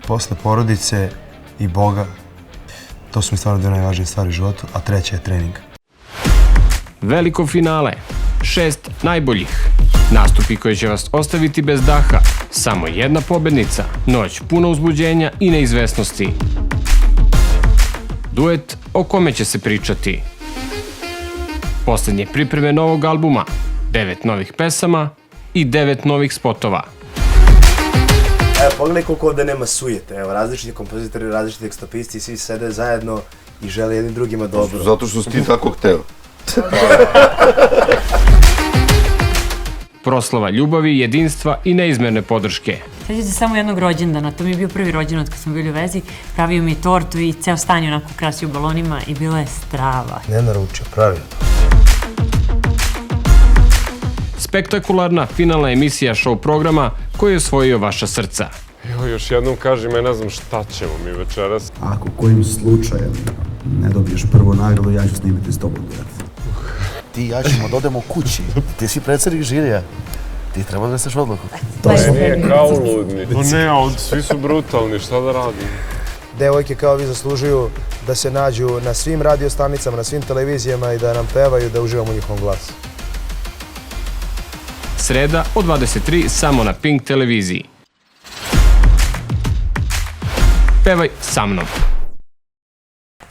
Posle porodice i Boga, to su mi stvarno dve najvažnije stvari u životu, a treća je trening. Veliko finale, 6 najboljih, nastupi koji će vas ostaviti bez daha, samo jedna pobednica, noć puna uzbuđenja i neizvesnosti. Duet o kome će se pričati. Poslednje pripreme novog albuma, 9 novih pesama i 9 novih spotova. Evo, pogledaj koliko ovde nema sujete. Evo, različiti kompozitori, različiti tekstopisci, svi sede zajedno i žele jednim drugima dobro. Zato što si ti tako hteo. Proslava ljubavi, jedinstva i neizmerne podrške. Sećam se samo jednog rođendana, to mi je bio prvi rođendan kad smo bili u vezi, pravio mi je tortu i ceo stan je onako krasio balonima i bila je strava. Ne naručio, pravio. Spektakularna finalna emisija show programa koji je osvojio vaša srca. Evo, još jednom kažem, ja ne znam šta ćemo mi večeras. Ako kojim slučajem ne dobiješ prvu nagradu, ja ću snimiti s tobom duet. Ti i ja ćemo da odemo kući. Ti si predsednik žirija. Ti treba da neseš odluku. Nije kao ludni. Pa ne, ovdje svi su brutalni, šta da radim? Devojke kao vi zaslužuju da se nađu na svim radio stanicama, na svim televizijama i da nam pevaju, da uživamo u njihovom glasu. Sreda od 23 samo na Pink televiziji. Pevaj sa mnom.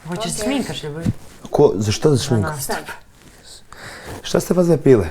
Hoćeš da šminkaš ili? Za šta za šminku? Šta ste vas pile?